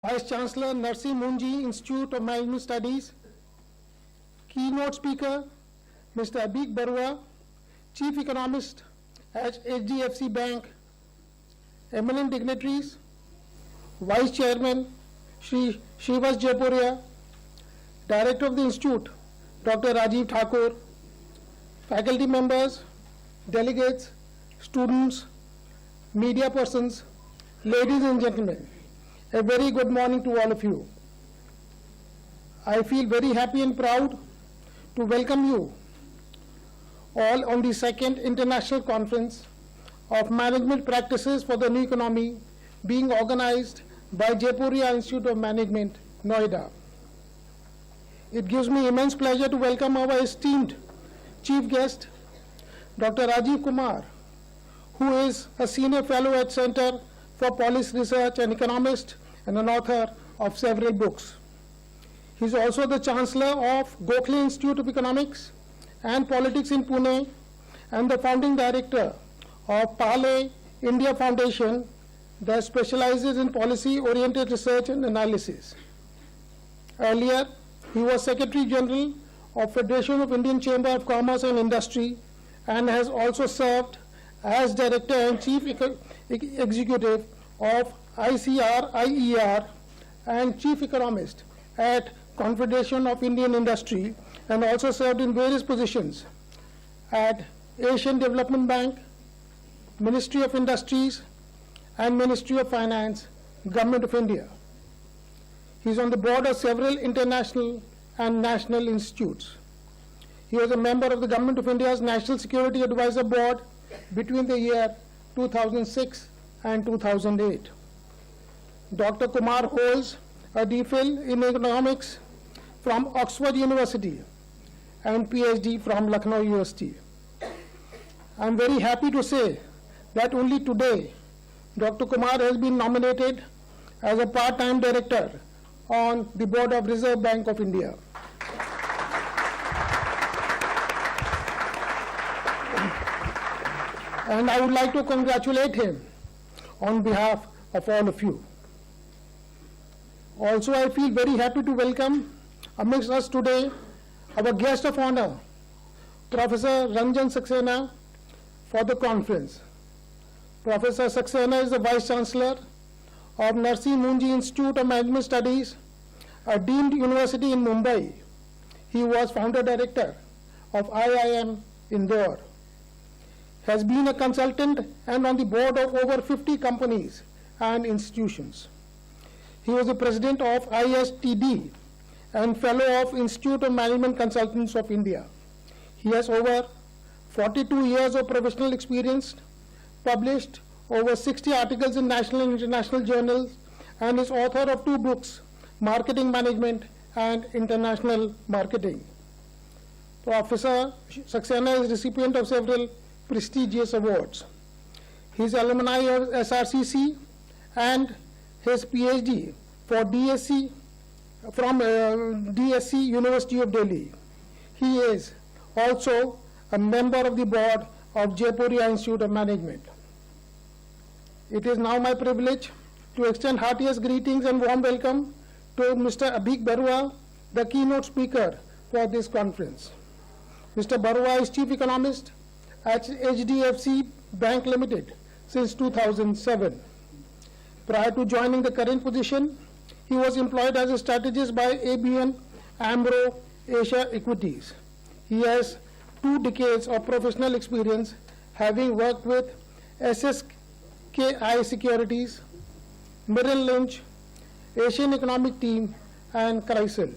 Vice Chancellor, Narsi Munji Institute of Management Studies. Keynote speaker, Mr. Abhik Barua, Chief Economist at HDFC Bank. Eminent dignitaries, Vice Chairman, Shri Shrivas Jaipuria, Director of the Institute, Dr. Rajiv Thakur, faculty members, delegates, students, media persons, ladies and gentlemen, a very good morning to all of you. I feel very happy and proud to welcome you all on the second international conference of management practices for the new economy being organized by Jaipuria Institute of Management, Noida. It gives me immense pleasure to welcome our esteemed chief guest, Dr. Rajiv Kumar, who is a senior fellow at Center for Policy Research and economist and an author of several books. He is also the Chancellor of Gokhale Institute of Economics and Politics in Pune and the founding director of Pale India Foundation that specializes in policy-oriented research and analysis. Earlier, he was Secretary General of Federation of Indian Chamber of Commerce and Industry and has also served as Director and Chief Executive of ICR and Chief Economist at Confederation of Indian Industry, and also served in various positions at Asian Development Bank, Ministry of Industries, and Ministry of Finance, Government of India. He is on the board of several international and national institutes. He was a member of the Government of India's National Security Advisor Board between the year 2006 and 2008. Dr. Kumar holds a DPhil in economics from Oxford University and PhD from Lucknow University. I am very happy to say that only today Dr. Kumar has been nominated as a part-time director on the board of Reserve Bank of India. And I would like to congratulate him on behalf of all of you. Also, I feel very happy to welcome amongst us today our guest of honor, Professor Ranjan Saxena, for the conference. Professor Saxena is the Vice Chancellor of Narsi Munji Institute of Management Studies, a deemed university in Mumbai. He was founder director of IIM Indore. Has been a consultant and on the board of over 50 companies and institutions. He was the president of ISTD and fellow of Institute of Management Consultants of India. He has over 42 years of professional experience, published over 60 articles in national and international journals, and is author of 2 books, Marketing Management and International Marketing. Professor Saxena is recipient of several prestigious awards. His alumni of SRCC and his PhD for DSC from DSC University of Delhi. He is also a member of the board of Jaipuria Institute of Management. It is now my privilege to extend heartiest greetings and warm welcome to Mr. Abhik Barua, the keynote speaker for this conference. Mr. Barua is Chief Economist at HDFC Bank Limited since 2007. Prior to joining the current position, he was employed as a strategist by ABN AMRO Asia Equities. He has 2 decades of professional experience, having worked with SSKI Securities, Merrill Lynch, Asian Economic Team, and Chrysler.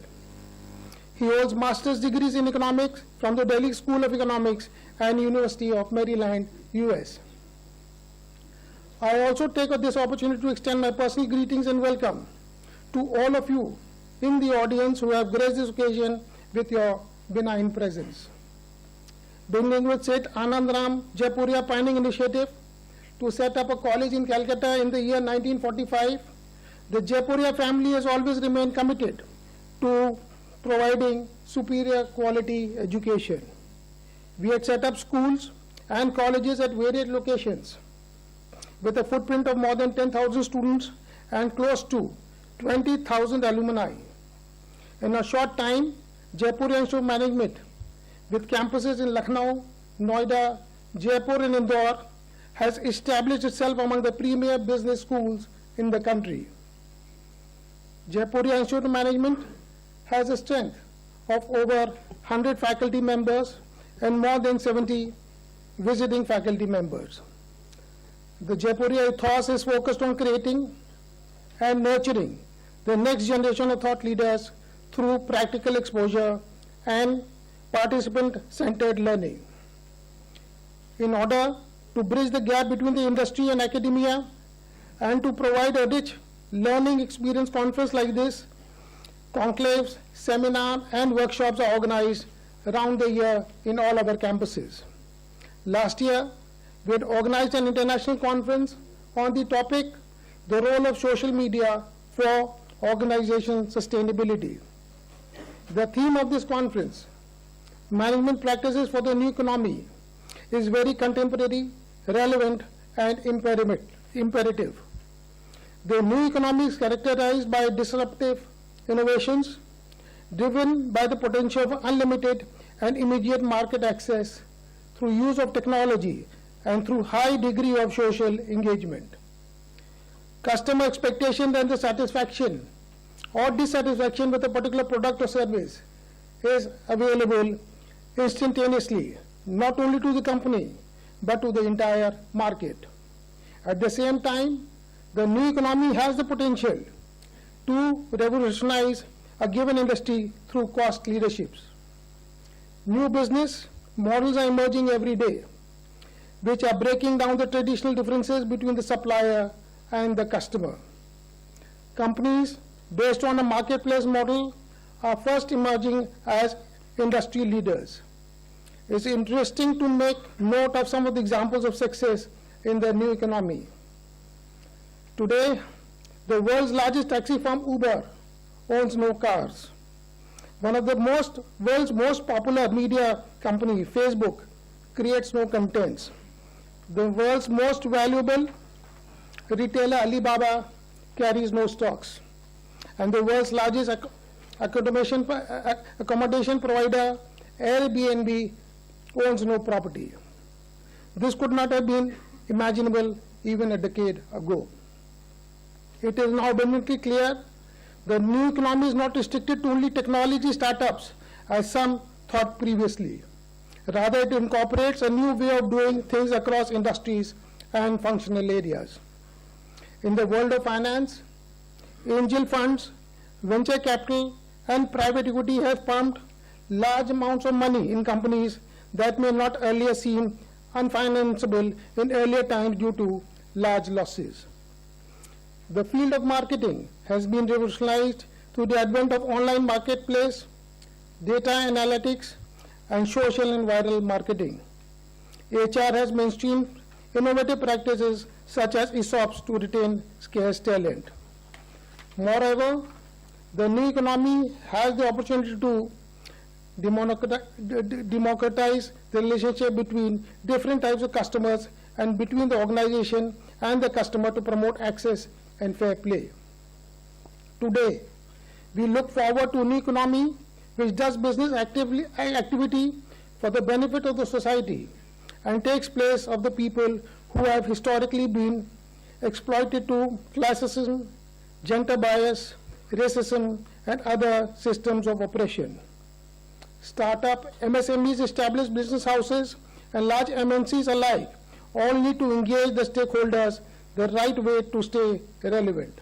He holds master's degrees in economics from the Delhi School of Economics and University of Maryland, US. I also take this opportunity to extend my personal greetings and welcome to all of you in the audience who have graced this occasion with your benign presence. Beginning with Seth Anandram Jaipuria Pioneering Initiative to set up a college in Calcutta in the year 1945, the Jaipuria family has always remained committed to providing superior quality education. We had set up schools and colleges at various locations with a footprint of more than 10,000 students and close to 20,000 alumni. In a short time, Jaipur Institute of Management, with campuses in Lucknow, Noida, Jaipur and Indore, has established itself among the premier business schools in the country. Jaipur Institute of Management has a strength of over 100 faculty members and more than 70 visiting faculty members. The Jaipur ethos is focused on creating and nurturing the next generation of thought leaders through practical exposure and participant-centered learning. In order to bridge the gap between the industry and academia and to provide a rich learning experience, conference like this, conclaves, seminars and workshops are organized around the year in all our campuses. Last year, we had organized an international conference on the topic, the role of social media for organization sustainability. The theme of this conference, management practices for the new economy, is very contemporary, relevant and imperative. The new economy is characterized by disruptive innovations driven by the potential of unlimited and immediate market access through use of technology and through high degree of social engagement. Customer expectation and the satisfaction or dissatisfaction with a particular product or service is available instantaneously, not only to the company, but to the entire market. At the same time, the new economy has the potential to revolutionize a given industry through cost leaderships. New business models are emerging every day, which are breaking down the traditional differences between the supplier and the customer. Companies based on a marketplace model are first emerging as industry leaders. It's interesting to make note of some of the examples of success in the new economy. Today, the world's largest taxi firm, Uber, owns no cars. One of the world's most popular media company, Facebook, creates no contents. The world's most valuable retailer, Alibaba, carries no stocks. And the world's largest accommodation provider, Airbnb, owns no property. This could not have been imaginable even a decade ago. It is now abundantly clear the new economy is not restricted to only technology startups, as some thought previously. Rather, it incorporates a new way of doing things across industries and functional areas. In the world of finance, angel funds, venture capital, and private equity have pumped large amounts of money in companies that may not earlier seem unfinanceable in earlier times due to large losses. The field of marketing has been revolutionized through the advent of online marketplace, data analytics, and social and viral marketing. HR has mainstreamed innovative practices such as ESOPs to retain scarce talent. Moreover, the new economy has the opportunity to democratize the relationship between different types of customers and between the organization and the customer to promote access and fair play. Today, we look forward to a new economy which does business activity for the benefit of the society and takes place of the people who have historically been exploited to classism, gender bias, racism, and other systems of oppression. Startup, MSMEs, established business houses, and large MNCs alike all need to engage the stakeholders the right way to stay relevant.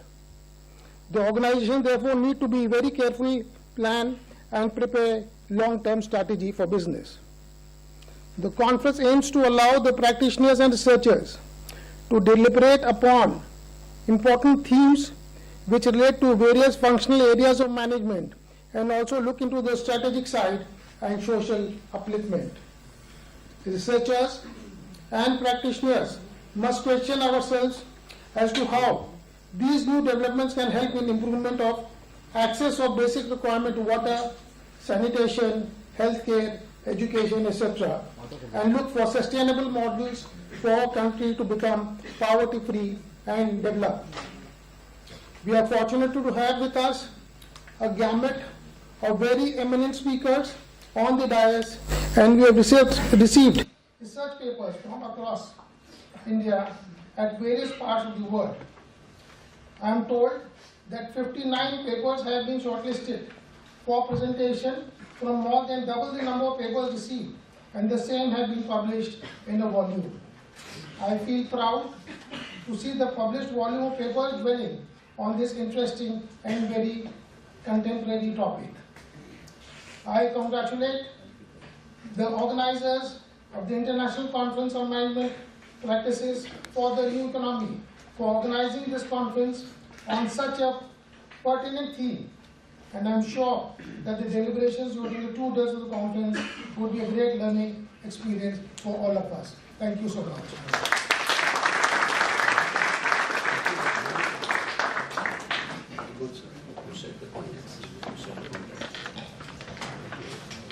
The organization therefore need to be very carefully plan and prepare long-term strategy for business. The conference aims to allow the practitioners and researchers to deliberate upon important themes which relate to various functional areas of management and also look into the strategic side and social upliftment. Researchers and practitioners must question ourselves as to how these new developments can help in improvement of access of basic requirement to water, sanitation, healthcare, education, etc., and look for sustainable models for our country to become poverty-free and developed. We are fortunate to have with us a gamut of very eminent speakers on the dais, and we have received research papers from across India at various parts of the world. I am told that 59 papers have been shortlisted for presentation from more than double the number of papers received, and the same have been published in a volume. I feel proud to see the published volume of papers dwelling on this interesting and very contemporary topic. I congratulate the organizers of the International Conference on Management Practices for the New Economy for organizing this conference on such a pertinent theme, and I'm sure that the deliberations during the 2 days of the conference would be a great learning experience for all of us. Thank you so much.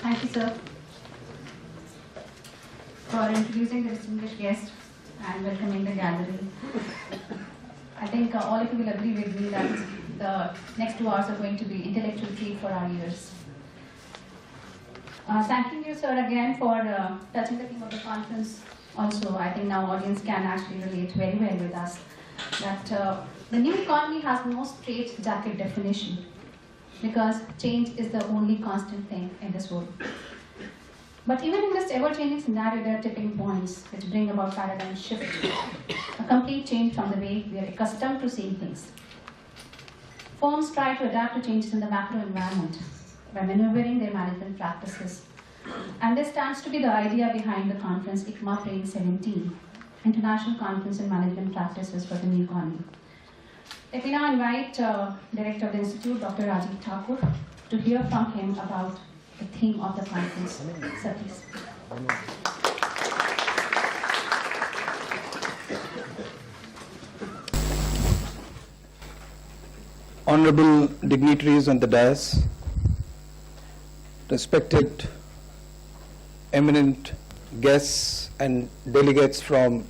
Thank you, sir, for introducing the distinguished guest and welcoming the gathering. I think all of you will agree with me that the next 2 hours are going to be intellectual treat for our ears. Thanking you, sir, again for touching the theme of the conference. Also, I think now audience can actually relate very well with us that the new economy has no straight jacket definition, because change is the only constant thing in this world. But even in this ever-changing scenario, there are tipping points which bring about paradigm shift, a complete change from the way we are accustomed to seeing things. Firms try to adapt to changes in the macro environment by maneuvering their management practices. And this stands to be the idea behind the conference ICMAPRANE-17, International Conference on Management Practices for the New Economy. Let me now invite Director of the Institute, Dr. Rajiv Thakur, to hear from him about the theme of the conference. Sir, please. Honorable dignitaries on the dais, respected eminent guests and delegates from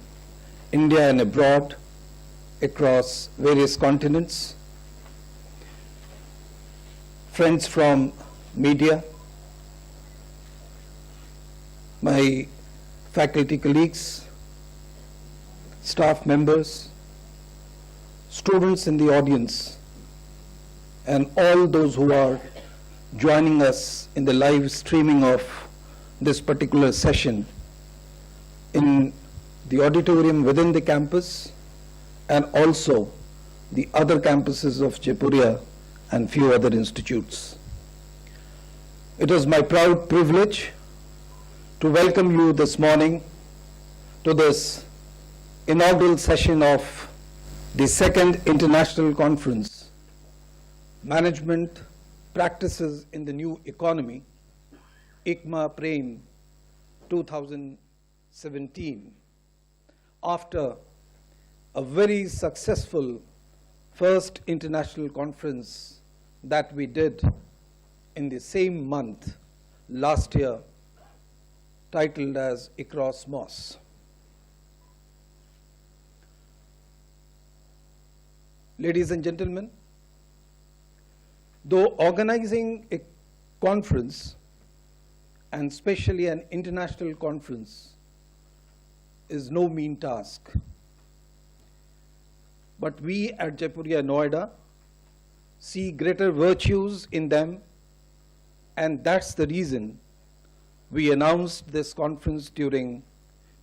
India and abroad, across various continents, friends from media, my faculty colleagues, staff members, students in the audience, and all those who are joining us in the live streaming of this particular session in the auditorium within the campus and also the other campuses of Jaipuria and few other institutes. It is my proud privilege to welcome you this morning to this inaugural session of the second International Conference, Management Practices in the New Economy, ICMAPRANE 2017, after a very successful first international conference that we did in the same month last year, titled as ICROS-MOS. Ladies and gentlemen, though organizing a conference, and especially an international conference, is no mean task, but we at Jaipuria Noida see greater virtues in them, and that's the reason we announced this conference during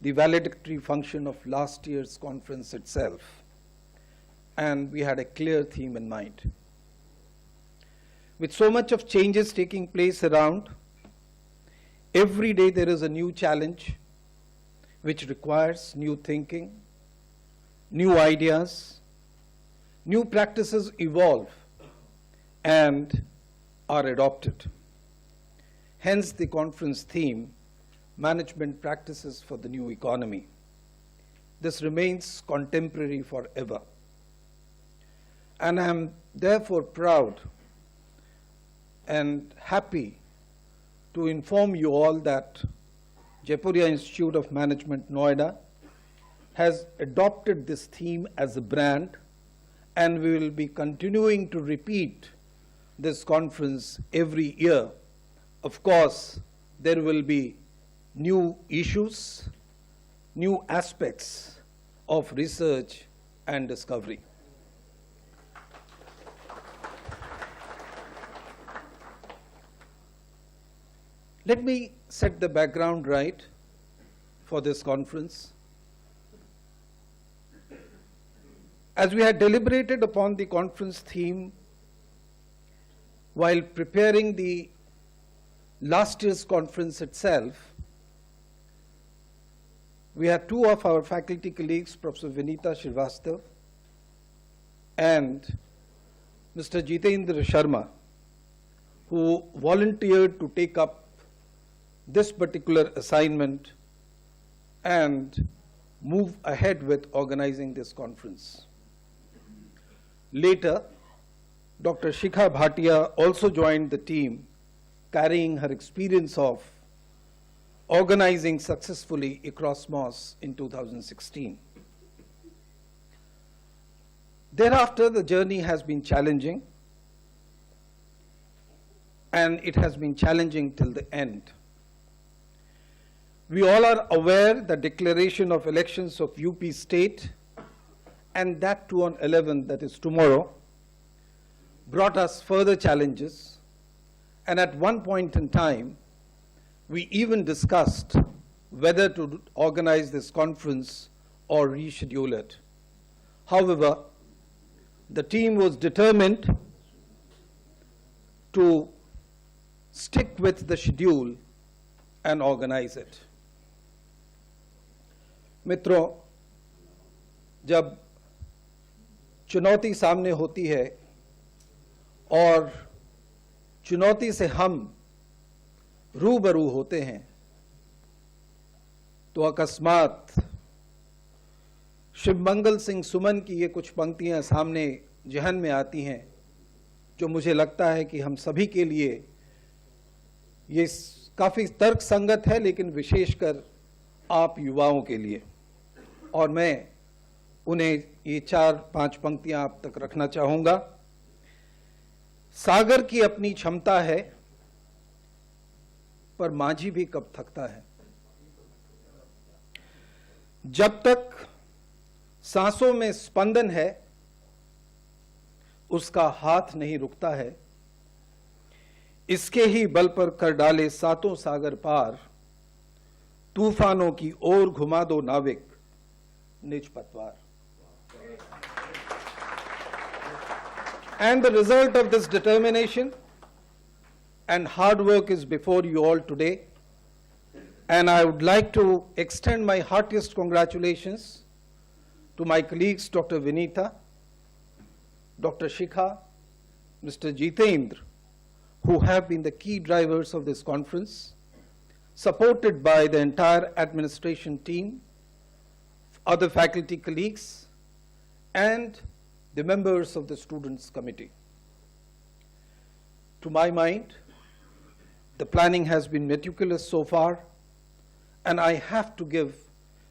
the valedictory function of last year's conference itself, and we had a clear theme in mind. With so much of changes taking place around, every day there is a new challenge which requires new thinking, new ideas, new practices evolve and are adopted. Hence the conference theme, Management Practices for the New Economy. This remains contemporary forever. And I am therefore proud and happy to inform you all that Jaipuria Institute of Management, Noida, has adopted this theme as a brand and we will be continuing to repeat this conference every year. Of course, there will be new issues, new aspects of research and discovery. Let me set the background right for this conference. As we had deliberated upon the conference theme while preparing the last year's conference itself, we had two of our faculty colleagues, Professor Vinita Srivastava and Mr. Jitendra Sharma, who volunteered to take up this particular assignment and move ahead with organizing this conference. Later, Dr. Shikha Bhatia also joined the team, carrying her experience of organizing successfully across MOS in 2016. Thereafter, the journey has been challenging, and it has been challenging till the end. We all are aware the declaration of elections of UP State, and that too on 11th, that is tomorrow, brought us further challenges, and at one point in time, we even discussed whether to organize this conference or reschedule it. However, the team was determined to stick with the schedule and organize it. मित्रों, जब चुनौती सामने होती है और चुनौती से हम रूबरू होते हैं, तो अकस्मात शिवमंगल सिंह सुमन की ये कुछ पंक्तियां सामने जहन में आती हैं, जो मुझे लगता है कि हम सभी के लिए ये काफ़ी तर्क संगत है, लेकिन विशेषकर आप युवाओं के लिए, और मैं उन्हें ये 4-5 पंक्तियां आप तक रखना चाहूँगा। सागर की अपनी क्षमता है, पर माझी भी कब थकता है। जब तक सांसों में स्पंदन है, उसका हाथ नहीं रुकता है। इसके ही बल पर कर डाले सातों सागर पार, तूफानों की ओर घुमा दो नाविक निज पतवार। And the result of this determination and hard work is before you all today, and I would like to extend my heartiest congratulations to my colleagues Dr. Vinita, Dr. Shikha, Mr. Jitendra, who have been the key drivers of this conference, supported by the entire administration team, other faculty colleagues, and the members of the Students' Committee. To my mind, the planning has been meticulous so far, and I have to give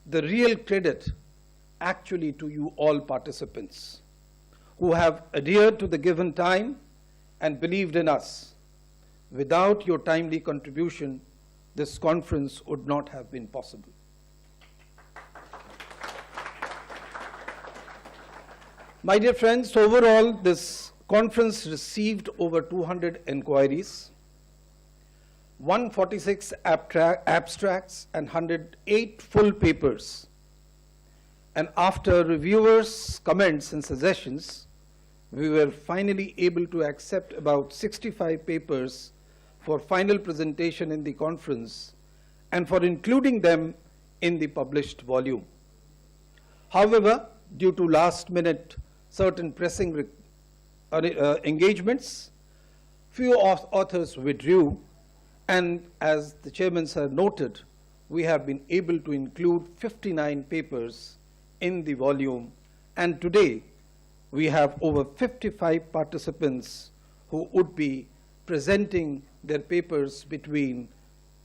the real credit actually to you all participants who have adhered to the given time and believed in us. Without your timely contribution, this conference would not have been possible. My dear friends, overall, this conference received over 200 inquiries, 146 abstracts, and 108 full papers. And after reviewers' comments and suggestions, we were finally able to accept about 65 papers for final presentation in the conference and for including them in the published volume. However, due to last-minute certain pressing engagements, few authors withdrew, and as the chairman sir noted, we have been able to include 59 papers in the volume, and today we have over 55 participants who would be presenting their papers between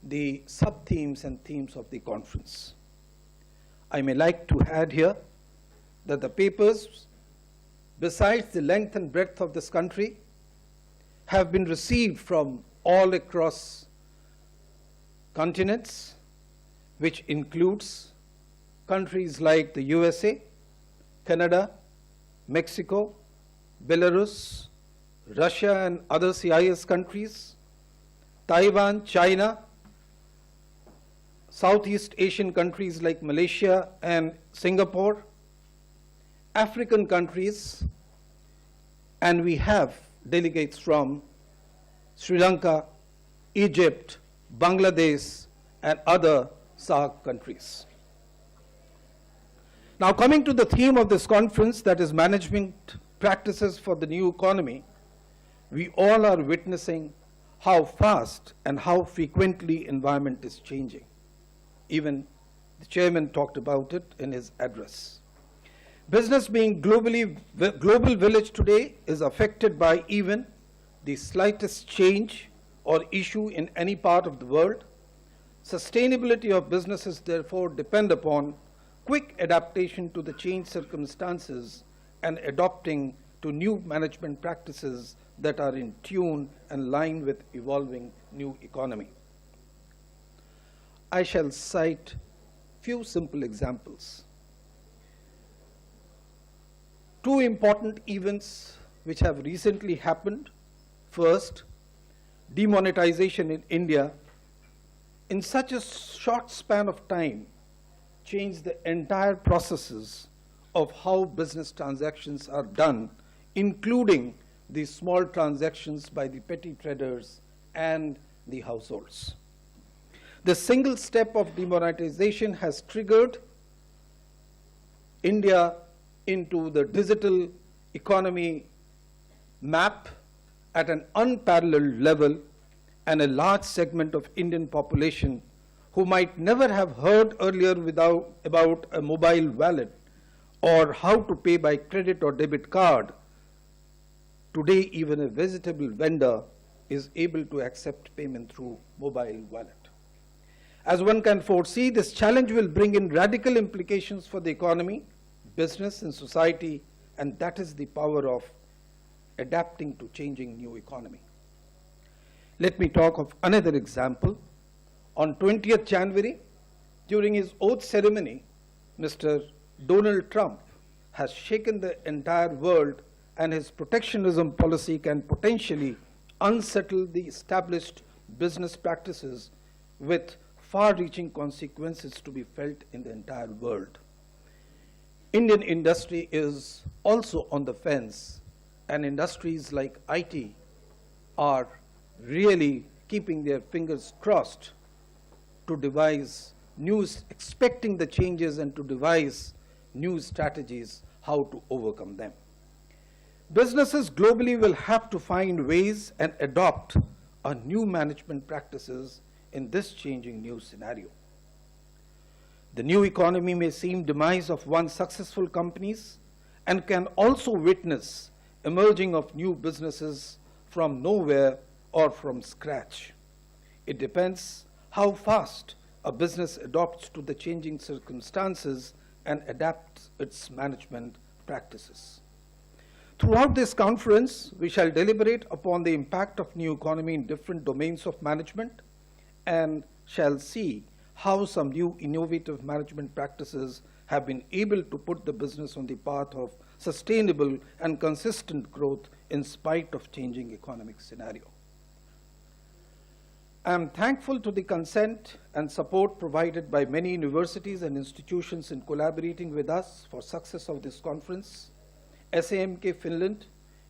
the sub-themes and themes of the conference. I may like to add here that the papers besides the length and breadth of this country, have been received from all across continents, which includes countries like the USA, Canada, Mexico, Belarus, Russia and other CIS countries, Taiwan, China, Southeast Asian countries like Malaysia and Singapore, African countries, and we have delegates from Sri Lanka, Egypt, Bangladesh, and other SAARC countries. Now, coming to the theme of this conference, that is management practices for the new economy, we all are witnessing how fast and how frequently environment is changing. Even the chairman talked about it in his address. Business being global village today is affected by even the slightest change or issue in any part of the world. Sustainability of businesses therefore depend upon quick adaptation to the changed circumstances and adopting to new management practices that are in tune and line with evolving new economy. I shall cite few simple examples. Two important events which have recently happened. First, demonetization in India in such a short span of time changed the entire processes of how business transactions are done, including the small transactions by the petty traders and the households. The single step of demonetization has triggered India into the digital economy map at an unparalleled level, and a large segment of Indian population who might never have heard earlier about a mobile wallet or how to pay by credit or debit card. Today, even a vegetable vendor is able to accept payment through mobile wallet. As one can foresee, this challenge will bring in radical implications for the economy, business and society, and that is the power of adapting to changing new economy. Let me talk of another example. On 20th January, during his oath ceremony, Mr. Donald Trump has shaken the entire world, and his protectionism policy can potentially unsettle the established business practices with far-reaching consequences to be felt in the entire world. Indian industry is also on the fence, and industries like IT are really keeping their fingers crossed to devise news, expecting the changes and to devise new strategies how to overcome them. Businesses globally will have to find ways and adopt a new management practices in this changing new scenario. The new economy may seem demise of once successful companies and can also witness emerging of new businesses from nowhere or from scratch. It depends how fast a business adopts to the changing circumstances and adapts its management practices. Throughout this conference, we shall deliberate upon the impact of new economy in different domains of management and shall see how some new innovative management practices have been able to put the business on the path of sustainable and consistent growth in spite of changing economic scenario. I am thankful to the consent and support provided by many universities and institutions in collaborating with us for success of this conference. SAMK Finland,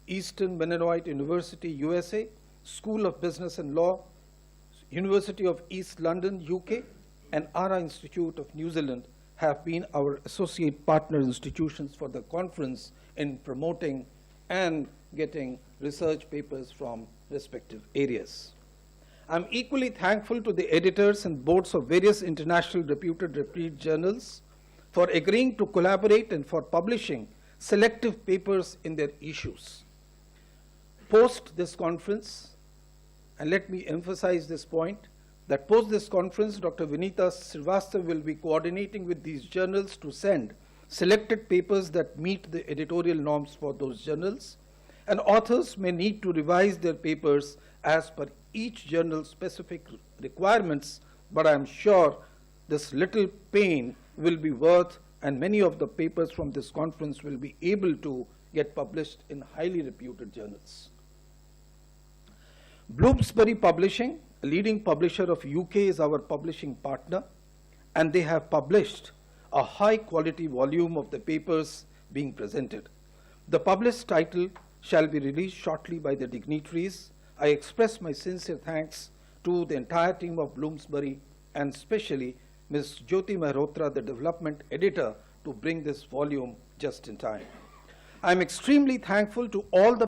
Eastern Mennonite University USA, School of Business and Law, University of East London, UK, and ARA Institute of New Zealand have been our associate partner institutions for the conference in promoting and getting research papers from respective areas. I'm equally thankful to the editors and boards of various international reputed journals for agreeing to collaborate and for publishing selective papers in their issues. Post this conference, and let me emphasize this point, that post this conference, Dr. Vinita Srivastava will be coordinating with these journals to send selected papers that meet the editorial norms for those journals, and authors may need to revise their papers as per each journal's specific requirements, but I am sure this little pain will be worth, and many of the papers from this conference will be able to get published in highly reputed journals. Bloomsbury Publishing, a leading publisher of UK, is our publishing partner, and they have published a high-quality volume of the papers being presented. The published title shall be released shortly by the dignitaries. I express my sincere thanks to the entire team of Bloomsbury, and especially Ms. Jyoti Mehrotra, the development editor, to bring this volume just in time. I am extremely thankful to all the